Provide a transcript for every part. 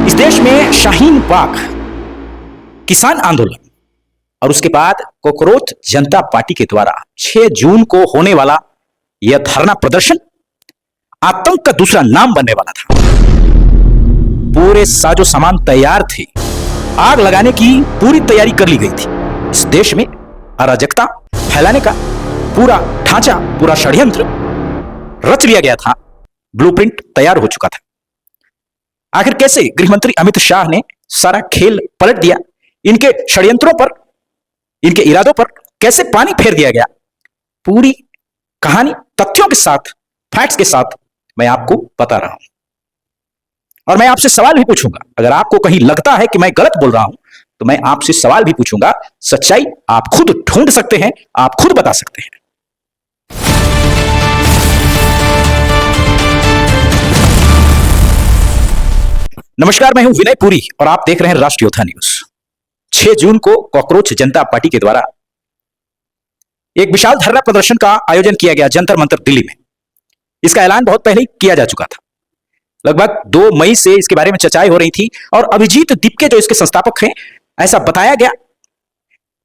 इस देश में शाहीन बाग किसान आंदोलन और उसके बाद कॉकरोच जनता पार्टी के द्वारा 6 जून को होने वाला यह धरना प्रदर्शन आतंक का दूसरा नाम बनने वाला था। पूरे साजो सामान तैयार थे, आग लगाने की पूरी तैयारी कर ली गई थी। इस देश में अराजकता फैलाने का पूरा ढांचा, पूरा षड्यंत्र रच लिया गया था, ब्लूप्रिंट तैयार हो चुका था। आखिर कैसे गृहमंत्री अमित शाह ने सारा खेल पलट दिया, इनके षड्यंत्रों पर, इनके इरादों पर कैसे पानी फेर दिया गया, पूरी कहानी तथ्यों के साथ, फैक्ट्स के साथ मैं आपको बता रहा हूं। और मैं आपसे सवाल भी पूछूंगा, अगर आपको कहीं लगता है कि मैं गलत बोल रहा हूं तो मैं आपसे सवाल भी पूछूंगा। सच्चाई आप खुद ढूंढ सकते हैं, आप खुद बता सकते हैं। नमस्कार, मैं हूं विनय पुरी और आप देख रहे हैं राष्ट्र योद्धा न्यूज। 6 जून को कॉकरोच जनता पार्टी के द्वारा एक विशाल धरना प्रदर्शन का आयोजन किया गया जंतर मंतर दिल्ली में। इसका ऐलान बहुत पहले ही किया जा चुका था। लगभग 2 मई से इसके बारे में चर्चाएं हो रही थी और अभिजीत दीपके जो इसके संस्थापक हैं, ऐसा बताया गया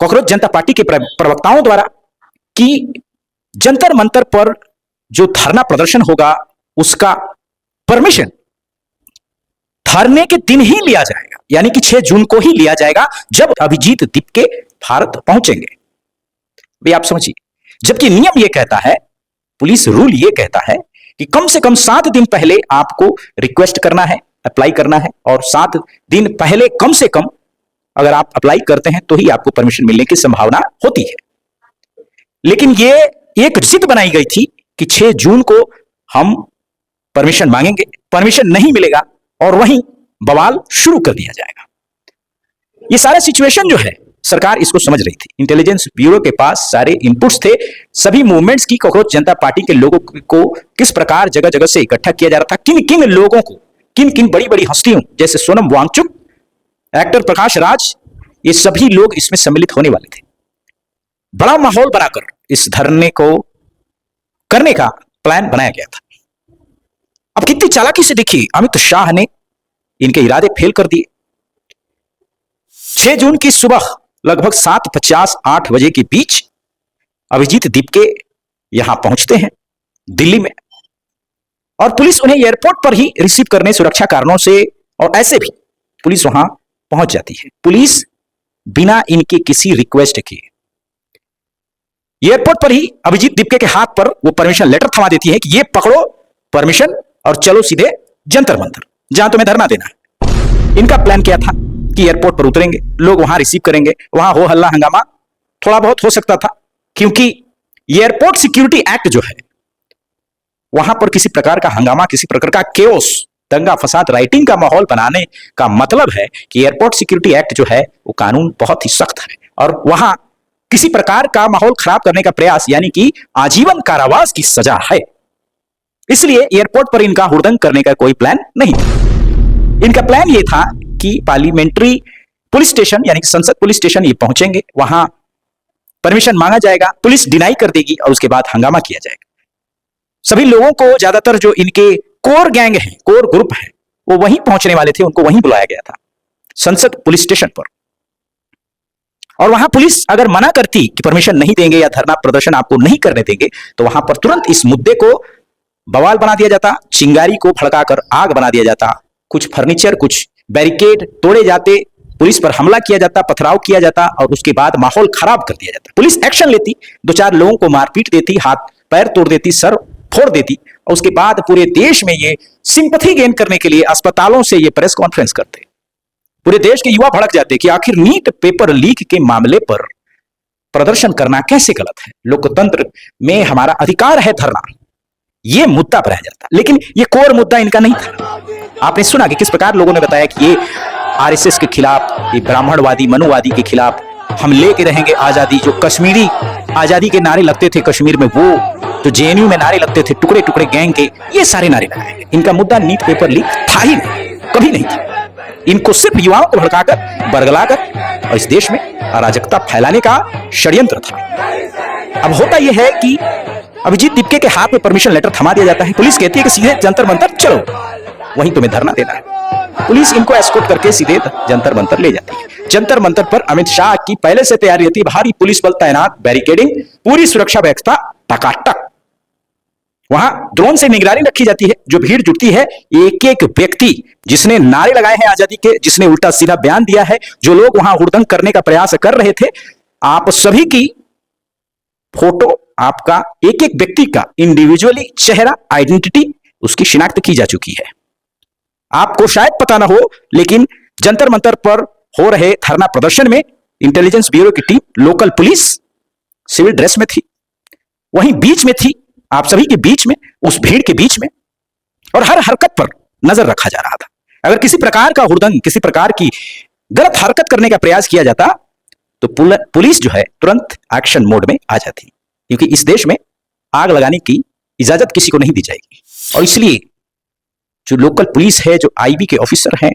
कॉकरोच जनता पार्टी के प्रवक्ताओं द्वारा कि जंतर मंतर पर जो धरना प्रदर्शन होगा उसका परमिशन धरने के दिन ही लिया जाएगा, यानी कि 6 जून को ही लिया जाएगा जब अभिजीत दीपके भारत पहुंचेंगे। भाई आप समझिए, जबकि नियम यह कहता है, पुलिस रूल यह कहता है कि कम से कम 7 दिन पहले आपको रिक्वेस्ट करना है, अप्लाई करना है, और 7 दिन पहले कम से कम अगर आप अप्लाई करते हैं तो ही आपको परमिशन मिलने की संभावना होती है। लेकिन यह एक जिद बनाई गई थी कि 6 जून को हम परमिशन मांगेंगे, परमिशन नहीं मिलेगा और वहीं बवाल शुरू कर दिया जाएगा। ये सारा सिचुएशन जो है, सरकार इसको समझ रही थी। इंटेलिजेंस ब्यूरो के पास सारे इनपुट्स थे, सभी मूवमेंट्स की कॉकरोच जनता पार्टी के लोगों को किस प्रकार जगह जगह से इकट्ठा किया जा रहा था, किन किन लोगों को, किन किन बड़ी बड़ी हस्तियों जैसे सोनम वांगचुक, एक्टर प्रकाश राज, ये सभी लोग इसमें सम्मिलित होने वाले थे। बड़ा माहौल बनाकर इस धरने को करने का प्लान बनाया गया था। अब कितनी चालाकी से देखिए, अमित शाह ने इनके इरादे फेल कर दिए। 6 जून की सुबह लगभग 7:50-8 बजे के बीच अभिजीत दीपके यहां पहुंचते हैं दिल्ली में, और पुलिस उन्हें एयरपोर्ट पर ही रिसीव करने सुरक्षा कारणों से और ऐसे भी पुलिस वहां पहुंच जाती है। पुलिस बिना इनके किसी रिक्वेस्ट के एयरपोर्ट पर ही अभिजीत दीपके के हाथ पर वो परमिशन लेटर थमा देती है कि ये पकड़ो परमिशन और चलो सीधे जंतर मंतर, जहां तुम्हें धरना देना है। इनका प्लान क्या था कि एयरपोर्ट पर उतरेंगे, लोग वहां रिसीव करेंगे, वहां हो हल्ला हंगामा थोड़ा बहुत हो सकता था, क्योंकि एयरपोर्ट सिक्योरिटी एक्ट जो है, वहां पर किसी प्रकार का हंगामा, किसी प्रकार का केओस, दंगा फसाद, राइटिंग का माहौल बनाने का मतलब है कि एयरपोर्ट सिक्योरिटी एक्ट जो है वो कानून बहुत ही सख्त है, और वहां किसी प्रकार का माहौल खराब करने का प्रयास यानी कि आजीवन कारावास की सजा है। इसलिए एयरपोर्ट पर इनका हुड़दंग करने का कोई प्लान नहीं था। इनका प्लान यह था कि पार्लियामेंट्री पुलिस स्टेशन यानी कि संसद पुलिस स्टेशन ये पहुंचेंगे, वहां परमिशन मांगा जाएगा, पुलिस डिनाई कर देगी और उसके बाद हंगामा किया जाएगा। सभी लोगों को, ज्यादातर जो इनके कोर गैंग है, कोर ग्रुप है, वो वहीं पहुंचने वाले थे, उनको वहीं बुलाया गया था संसद पुलिस स्टेशन पर। और वहां पुलिस अगर मना करती कि परमिशन नहीं देंगे या धरना प्रदर्शन आपको नहीं करने देंगे, तो वहां पर तुरंत इस मुद्दे को बवाल बना दिया जाता, चिंगारी को भड़काकर आग बना दिया जाता, कुछ फर्नीचर, कुछ बैरिकेड तोड़े जाते, पुलिस पर हमला किया जाता, पथराव किया जाता और उसके बाद माहौल खराब कर दिया जाता। पुलिस एक्शन लेती, 2-4 लोगों को मारपीट देती, हाथ पैर तोड़ देती, सर फोड़ देती, और उसके बाद पूरे देश में ये सिंपैथी गेन करने के लिए अस्पतालों से ये प्रेस कॉन्फ्रेंस करते। पूरे देश के युवा भड़क जाते कि आखिर नीट पेपर लीक के मामले पर प्रदर्शन करना कैसे गलत है, लोकतंत्र में हमारा अधिकार है धरना, ये मुद्दा बनाया जाता। लेकिन ये कोर मुद्दा इनका नहीं था। आपने सुना कि किस प्रकार लोगों ने बताया कि ये आरएसएस के खिलाफ, ये ब्राह्मणवादी, मनुवादी के खिलाफ हम लेके रहेंगे आजादी। जो कश्मीरी आजादी के नारे लगते थे कश्मीर में, वो जो जेएनयू में नारे लगते थे टुकड़े टुकड़े गैंग के, ये सारे नारे लगाएंगे। इनका मुद्दा नीट पेपर लीक था ही नहीं, कभी नहीं था। इनको सिर्फ युवाओं को भड़काकर, बरगलाकर और इस देश में अराजकता फैलाने का षड्यंत्र था। अब होता यह है कि अभिजीत दीपके के हाथ में परमिशन लेटर थमा दिया जाता है, पुलिस कहती है कि सीधे जंतर मंतर चलो, वहीं तुम्हें धरना देना है। पुलिस इनको एस्कॉर्ट करके सीधे जंतर मंतर ले जाती है। जंतर मंतर पर अमित शाह की पहले से तैयारी रहती, भारी पुलिस बल तैनात, बैरिकेडिंग, पूरी सुरक्षा व्यवस्था टकाटक। वहां ड्रोन से निगरानी रखी जाती है। जो भीड़ जुटती है, एक एक व्यक्ति जिसने नारे लगाए हैं आजादी के, जिसने उल्टा सीधा बयान दिया है, जो लोग वहां हुड़दंग करने का प्रयास कर रहे थे, आप सभी की फोटो, आपका एक एक व्यक्ति का इंडिविजुअली चेहरा, आइडेंटिटी, उसकी शिनाख्त की जा चुकी है। आपको शायद पता ना हो, लेकिन जंतर मंतर पर हो रहे धरना प्रदर्शन में इंटेलिजेंस ब्यूरो की team, local police civil dress में थी, वहीं बीच में थी, आप सभी के बीच में, उस भीड़ के बीच में, और हर हरकत पर नजर रखा जा रहा था। अगर किसी प्रकार का हुड़दंग, किसी प्रकार की गलत हरकत करने का प्रयास किया जाता तो पुलिस जो है तुरंत एक्शन मोड में आ जाती, क्योंकि इस देश में आग लगाने की इजाजत किसी को नहीं दी जाएगी। और इसलिए जो लोकल पुलिस है, जो आईबी के ऑफिसर हैं,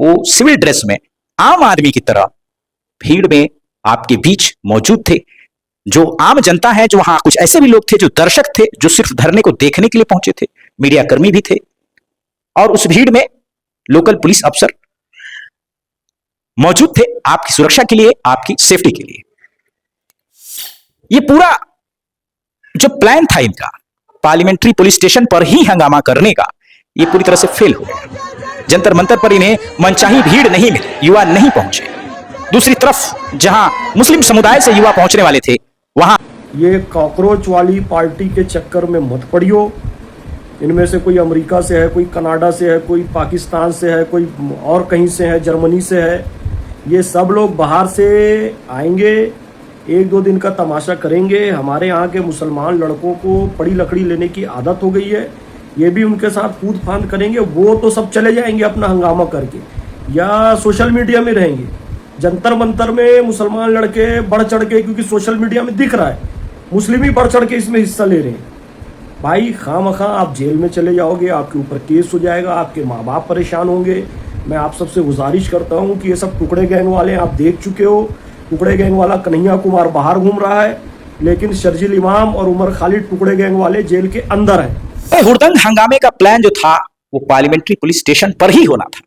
वो सिविल ड्रेस में आम आदमी की तरह भीड़ में आपके बीच मौजूद थे। जो आम जनता है, जो वहां कुछ ऐसे भी लोग थे जो दर्शक थे, जो सिर्फ धरने को देखने के लिए पहुंचे थे, मीडिया कर्मी भी थे, और उस भीड़ में लोकल पुलिस अफसर मौजूद थे आपकी सुरक्षा के लिए, आपकी सेफ्टी के लिए। ये पूरा जो प्लान था इनका पार्लियामेंट्री पुलिस स्टेशन पर ही हंगामा करने का, ये पूरी तरह से फेल हो गया। जंतर मंतर पर इन्हें मनचाही भीड़ नहीं मिली, युवा नहीं पहुंचे। दूसरी तरफ जहां मुस्लिम समुदाय से युवा पहुंचने वाले थे, वहां ये कॉकरोच वाली पार्टी के चक्कर में मत पड़ियो। इनमें से कोई अमेरिका से है, कोई कनाडा से है, कोई पाकिस्तान से है, कोई और कहीं से है, जर्मनी से है। ये सब लोग बाहर से आएंगे, एक दो दिन का तमाशा करेंगे। हमारे यहाँ के मुसलमान लड़कों को पड़ी लकड़ी लेने की आदत हो गई है, ये भी उनके साथ कूद फांद करेंगे। वो तो सब चले जाएंगे अपना हंगामा करके, या सोशल मीडिया में रहेंगे। जंतर मंतर में मुसलमान लड़के बढ़ चढ़ के, क्योंकि सोशल मीडिया में दिख रहा है मुस्लिम ही बढ़ चढ़ के इसमें हिस्सा ले रहे हैं। भाई खामखा आप जेल में चले जाओगे, आपके ऊपर केस हो जाएगा, आपके माँ बाप परेशान होंगे। मैं आप सबसे गुजारिश करता हूँ कि ये सब टुकड़े गैंग वाले आप देख चुके हो। टुकड़े गैंग वाला कन्हैया कुमार बाहर घूम रहा है, लेकिन शर्जील इमाम और उमर खालिद टुकड़े गैंग वाले जेल के अंदर है। हुड़दंग हंगामे का प्लान जो था वो पार्लियामेंट्री पुलिस स्टेशन पर ही होना था।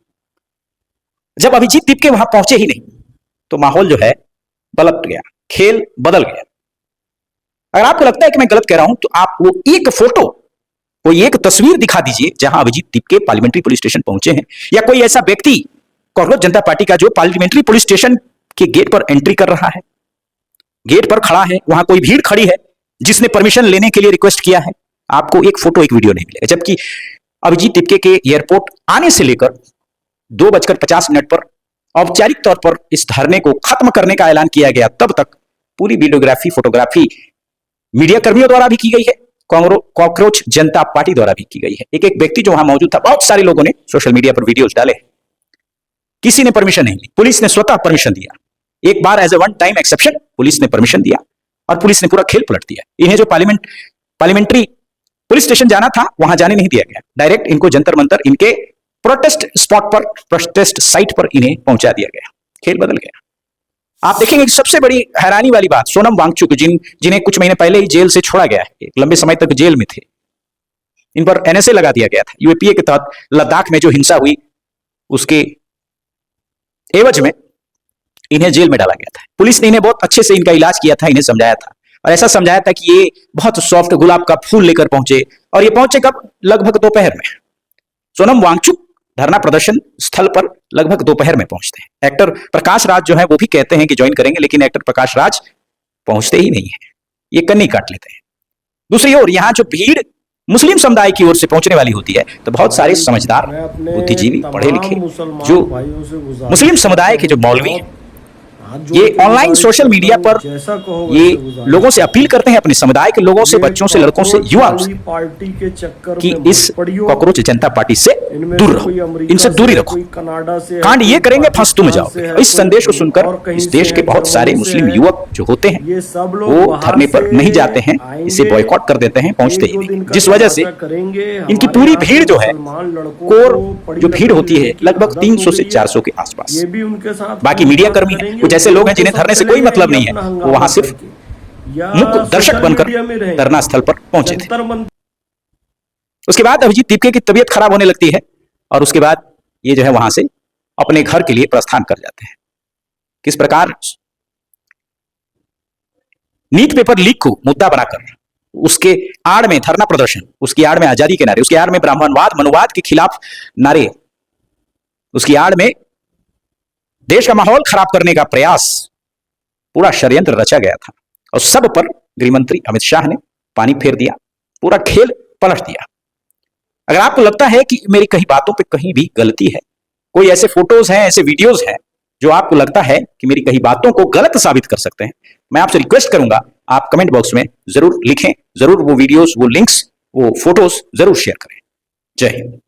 जब अभिजीत दीपके वहां पहुंचे ही नहीं तो माहौल जो है पलट गया, खेल बदल गया। अगर आपको लगता है कि मैं गलत कह रहा हूं तो आप वो एक फोटो, वो एक तस्वीर दिखा दीजिए जहां Abhijit Dipke parliamentary police station पहुंचे हैं, या कोई ऐसा व्यक्ति कांग्रेस जनता पार्टी का जो पार्लियामेंट्री पुलिस स्टेशन के गेट पर एंट्री कर रहा है, गेट पर खड़ा है, वहां कोई भीड़ खड़ी है जिसने परमिशन लेने के लिए रिक्वेस्ट किया है। आपको एक फोटो, एक वीडियो नहीं मिलेगा। जबकि अभिजीत दीपके के एयरपोर्ट आने से लेकर 2:50 पर औपचारिक तौर पर इस धरने को खत्म करने का ऐलान किया गया, तब तक पूरी वीडियोग्राफी, फोटोग्राफी मीडिया कर्मियों द्वारा भी की गई है, कॉकरोच जनता पार्टी द्वारा भी की गई है। एक एक व्यक्ति जो वहां मौजूद था, बहुत सारे लोगों ने सोशल मीडिया पर वीडियोस डाले, किसी ने परमिशन नहीं ली, पुलिस ने स्वतः परमिशन दिया। एक बार as a one time exception police ने परमिशन दिया और पुलिस ने पूरा खेल पलट दिया। इन्हें जो पार्लियामेंट्री पुलिस स्टेशन जाना था वहां जाने नहीं दिया गया, डायरेक्ट इनको जंतर मंतर, इनके प्रोटेस्ट स्पॉट पर, प्रोटेस्ट साइट पर इन्हें पहुंचा दिया गया। खेल बदल गया। आप देखेंगे कि सबसे बड़ी हैरानी वाली बात, सोनम वांगचुक जिन्हें कुछ महीने पहले ही जेल से छोड़ा गया है, लंबे समय तक जेल में थे, इन पर एनएसए लगा दिया गया था। यूएपीए के तहत लद्दाख में जो हिंसा हुई उसके एवज में इन्हें जेल में डाला गया था। पुलिस ने इन्हें बहुत अच्छे से इनका इलाज किया था, इन्हें समझाया था, और ऐसा समझाया था कि ये बहुत सॉफ्ट गुलाब का फूल लेकर पहुंचे, और ये पहुंचे कब? लगभग दोपहर में। सोनम वांगचुक धरना प्रदर्शन स्थल पर लगभग दोपहर में पहुंचते हैं। एक्टर प्रकाश राज जो है वो भी कहते हैं कि ज्वाइन करेंगे, लेकिन एक्टर प्रकाश राज पहुंचते ही नहीं है, ये कन्नी काट लेते हैं। दूसरी ओर यहां जो भीड़ मुस्लिम समुदाय की ओर से पहुंचने वाली होती है, तो बहुत सारे समझदार, बुद्धिजीवी, पढ़े लिखे जो मुस्लिम समुदाय के जो मौलवी हैं, ये ऑनलाइन सोशल मीडिया पर ये लोगों से अपील करते हैं, अपने समुदाय के लोगों से, बच्चों से, लड़कों से, युवाओं से, कि इस कॉकरोच जनता पार्टी से दूर रहो, इनसे दूरी रखो। कांड ये करेंगे, फंस तुम जाओगे। इस संदेश को सुनकर इस देश के बहुत सारे मुस्लिम युवक जो होते हैं वो धरने पर नहीं जाते हैं, इसे बॉयकॉट कर देते हैं, पहुंचते ही नहीं, जिस वजह से इनकी पूरी भीड़ जो है, कोर जो भीड़ होती है, लगभग 300 से 400 के आसपास। बाकी मीडिया कर्मी है, ऐसे लोग हैं जिन्हें धरने से कोई मतलब नहीं है, वो वहां सिर्फ मुख्य दर्शक बनकर धरना स्थल पर पहुंचे थे। उसके बाद अभिजीत दीपके की तबीयत खराब होने लगती है और उसके बाद ये जो है वहां से अपने घर के लिए प्रस्थान कर जाते हैं। किस प्रकार नीट पेपर लीक को मुद्दा बनाकर उसके आड़ में धरना प्रदर्शन, उसकी आड़ में आजादी के नारे, उसकी आड़ में ब्राह्मणवाद मनुवाद के खिलाफ नारे, उसकी आड़ में देश का माहौल खराब करने का प्रयास, पूरा षड्यंत्र रचा गया था और सब पर गृहमंत्री अमित शाह ने पानी फेर दिया, पूरा खेल पलट दिया। अगर आपको लगता है कि मेरी कहीं बातों पे कहीं भी गलती है, कोई ऐसे फोटोज हैं, ऐसे वीडियोज हैं जो आपको लगता है कि मेरी कहीं बातों को गलत साबित कर सकते हैं, मैं आपसे रिक्वेस्ट करूंगा आप कमेंट बॉक्स में जरूर लिखें, जरूर वो वीडियोस, वो लिंक्स, वो फोटोज जरूर शेयर करें। जय हिंद।